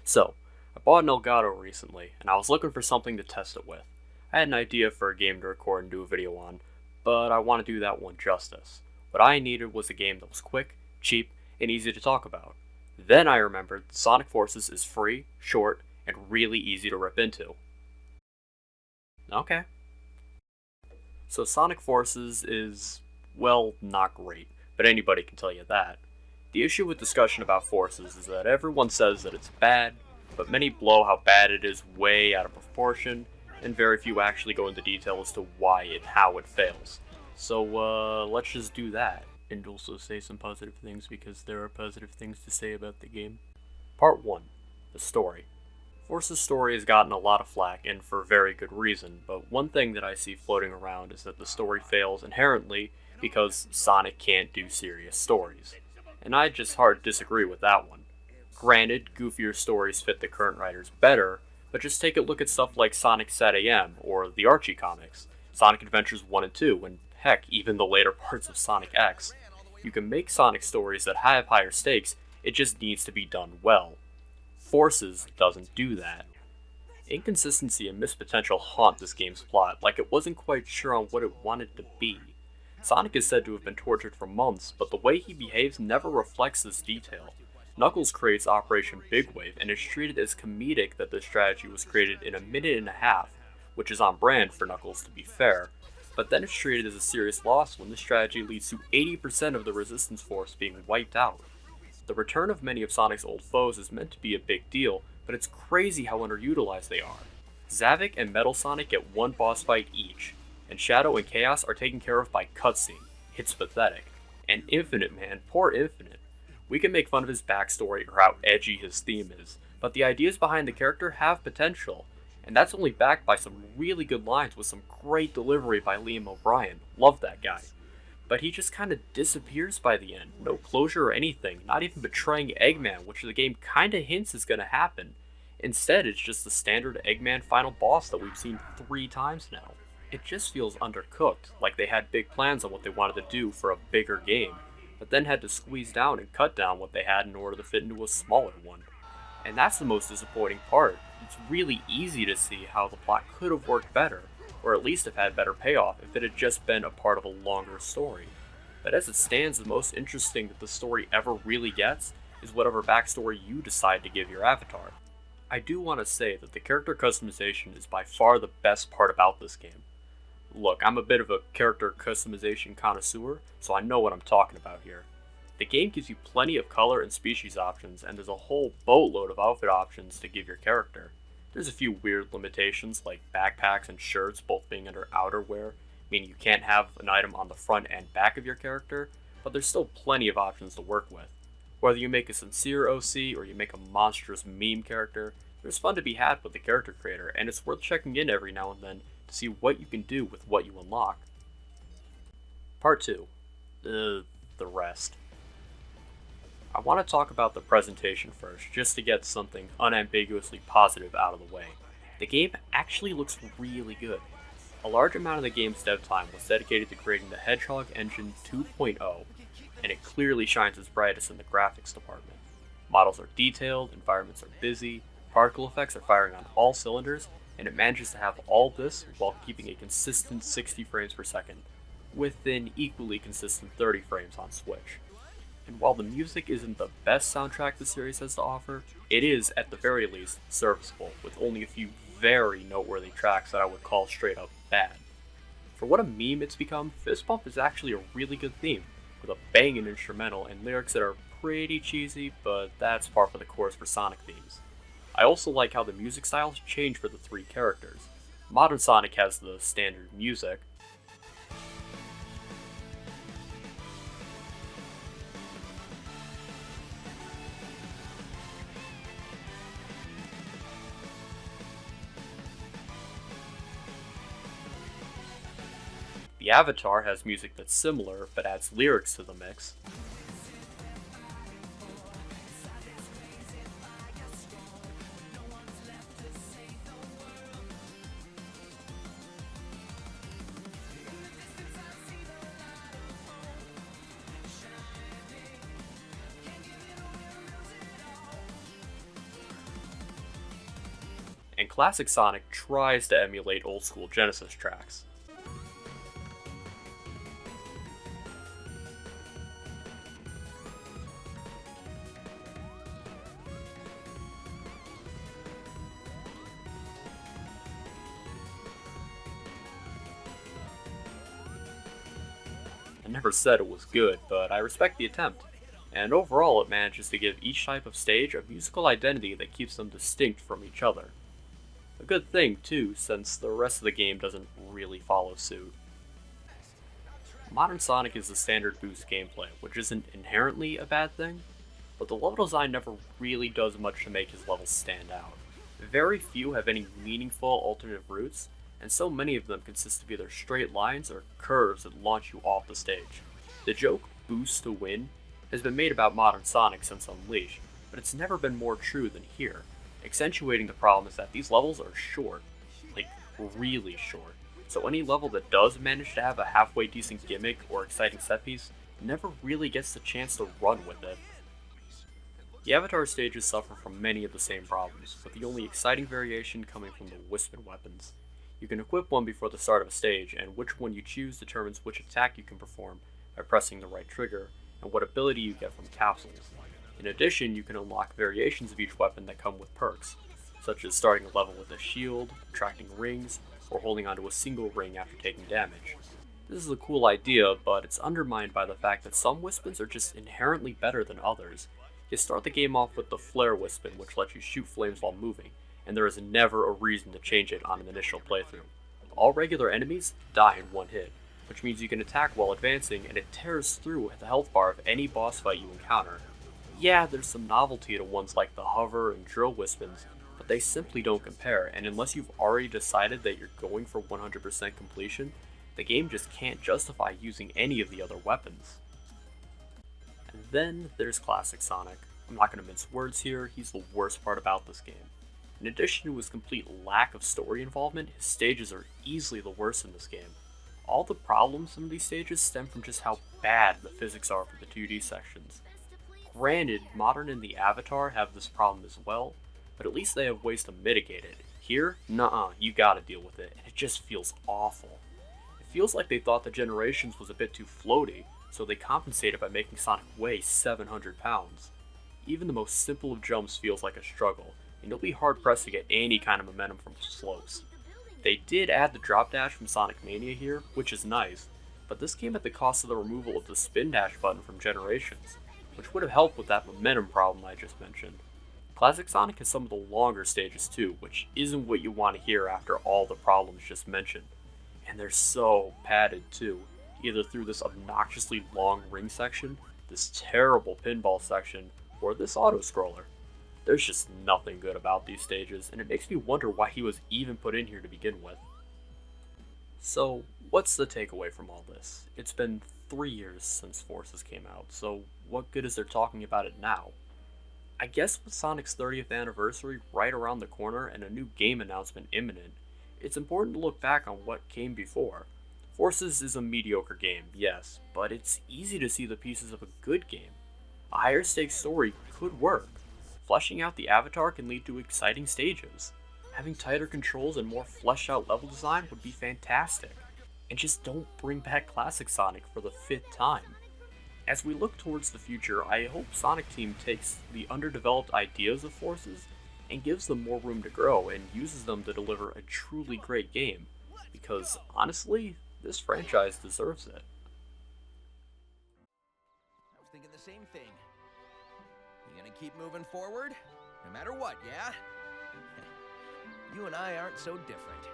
So, I bought an Elgato recently, and I was looking for something to test it with. I had an idea for a game to record and do a video on, but I want to do that one justice. What I needed was a game that was quick, cheap, and easy to talk about. Then I remembered Sonic Forces is free, short, and really easy to rip into. Okay. So Sonic Forces is, well, not great, but anybody can tell you that. The issue with discussion about Forces is that everyone says that it's bad, but many blow how bad it is way out of proportion, and very few actually go into detail as to why and how it fails. So, let's just do that, and also say some positive things because there are positive things to say about the game. Part 1. The story. Force's story has gotten a lot of flack, and for very good reason, but one thing that I see floating around is that the story fails inherently because Sonic can't do serious stories. And I just hard disagree with that one. Granted, goofier stories fit the current writers better, but just take a look at stuff like Sonic SatAM or the Archie comics, Sonic Adventures 1 and 2, and heck, even the later parts of Sonic X. You can make Sonic stories that have higher stakes, it just needs to be done well. Forces doesn't do that. Inconsistency and missed potential haunt this game's plot, like it wasn't quite sure on what it wanted to be. Sonic is said to have been tortured for months, but the way he behaves never reflects this detail. Knuckles creates Operation Big Wave and is treated as comedic that this strategy was created in a minute and a half, which is on brand for Knuckles to be fair, but then it's treated as a serious loss when this strategy leads to 80% of the resistance force being wiped out. The return of many of Sonic's old foes is meant to be a big deal, but it's crazy how underutilized they are. Zavik and Metal Sonic get one boss fight each, and Shadow and Chaos are taken care of by cutscene. It's pathetic. And Infinite, man, poor Infinite. We can make fun of his backstory or how edgy his theme is, but the ideas behind the character have potential, and that's only backed by some really good lines with some great delivery by Liam O'Brien. Love that guy. But he just kind of disappears by the end. No closure or anything, not even betraying Eggman, which the game kinda hints is gonna happen. Instead, it's just the standard Eggman final boss that we've seen 3 times now. It just feels undercooked, like they had big plans on what they wanted to do for a bigger game, but then had to squeeze down and cut down what they had in order to fit into a smaller one. And that's the most disappointing part. It's really easy to see how the plot could have worked better, or at least have had better payoff if it had just been a part of a longer story. But as it stands, the most interesting that the story ever really gets is whatever backstory you decide to give your avatar. I do want to say that the character customization is by far the best part about this game. Look, I'm a bit of a character customization connoisseur, so I know what I'm talking about here. The game gives you plenty of color and species options, and there's a whole boatload of outfit options to give your character. There's a few weird limitations, like backpacks and shirts both being under outerwear, meaning you can't have an item on the front and back of your character, but there's still plenty of options to work with. Whether you make a sincere OC or you make a monstrous meme character, there's fun to be had with the character creator, and it's worth checking in every now and then to see what you can do with what you unlock. Part 2. The rest. I want to talk about the presentation first, just to get something unambiguously positive out of the way. The game actually looks really good. A large amount of the game's dev time was dedicated to creating the Hedgehog Engine 2.0, and it clearly shines its brightest in the graphics department. Models are detailed, environments are busy, particle effects are firing on all cylinders, and it manages to have all this while keeping a consistent 60 frames per second, with an equally consistent 30 frames on Switch. And while the music isn't the best soundtrack the series has to offer, it is, at the very least, serviceable, with only a few very noteworthy tracks that I would call straight up bad. For what a meme it's become, Fist Bump is actually a really good theme, with a banging instrumental and lyrics that are pretty cheesy, but that's par for the course for Sonic themes. I also like how the music styles change for the 3 characters. Modern Sonic has the standard music, the Avatar has music that's similar, but adds lyrics to the mix. and classic Sonic tries to emulate old school Genesis tracks. I never said it was good, but I respect the attempt. And overall, it manages to give each type of stage a musical identity that keeps them distinct from each other. A good thing, too, since the rest of the game doesn't really follow suit. Modern Sonic is the standard boost gameplay, which isn't inherently a bad thing, but the level design never really does much to make his levels stand out. Very few have any meaningful alternative routes, and so many of them consist of either straight lines or curves that launch you off the stage. The joke, boost to win, has been made about modern Sonic since Unleashed, but it's never been more true than here. Accentuating the problem is that these levels are short, like really short, so any level that does manage to have a halfway decent gimmick or exciting set piece never really gets the chance to run with it. The Avatar stages suffer from many of the same problems, with the only exciting variation coming from the Wispin weapons. You can equip one before the start of a stage, and which one you choose determines which attack you can perform by pressing the right trigger, and what ability you get from capsules. In addition, you can unlock variations of each weapon that come with perks, such as starting a level with a shield, attracting rings, or holding onto a single ring after taking damage. This is a cool idea, but it's undermined by the fact that some Wispins are just inherently better than others. You start the game off with the Flare Wispin, which lets you shoot flames while moving, and there is never a reason to change it on an initial playthrough. All regular enemies die in one hit, which means you can attack while advancing, and it tears through the health bar of any boss fight you encounter. Yeah, there's some novelty to ones like the Hover and Drill Wispins, but they simply don't compare, and unless you've already decided that you're going for 100% completion, the game just can't justify using any of the other weapons. And then there's Classic Sonic. I'm not going to mince words here, he's the worst part about this game. In addition to his complete lack of story involvement, his stages are easily the worst in this game. All the problems in these stages stem from just how bad the physics are for the 2D sections. Granted, Modern and the Avatar have this problem as well, but at least they have ways to mitigate it. Here, nuh-uh, you gotta deal with it, and it just feels awful. It feels like they thought the Generations was a bit too floaty, so they compensated by making Sonic weigh 700 pounds. Even the most simple of jumps feels like a struggle, and you'll be hard-pressed to get any kind of momentum from slopes. They did add the drop dash from Sonic Mania here, which is nice, but this came at the cost of the removal of the spin dash button from Generations, which would have helped with that momentum problem I just mentioned. Classic Sonic has some of the longer stages too, which isn't what you want to hear after all the problems just mentioned. And they're so padded too, either through this obnoxiously long ring section, this terrible pinball section, or this auto-scroller. There's just nothing good about these stages, and it makes me wonder why he was even put in here to begin with. So, what's the takeaway from all this? It's been 3 years since Forces came out, so what good is there talking about it now? I guess with Sonic's 30th anniversary right around the corner and a new game announcement imminent, it's important to look back on what came before. Forces is a mediocre game, yes, but it's easy to see the pieces of a good game. A higher stakes story could work. Fleshing out the Avatar can lead to exciting stages. Having tighter controls and more fleshed out level design would be fantastic. And just don't bring back Classic Sonic for the 5th time. As we look towards the future, I hope Sonic Team takes the underdeveloped ideas of Forces and gives them more room to grow and uses them to deliver a truly great game. Because honestly, this franchise deserves it. I was thinking the same thing. You gonna keep moving forward? No matter what, yeah? You and I aren't so different.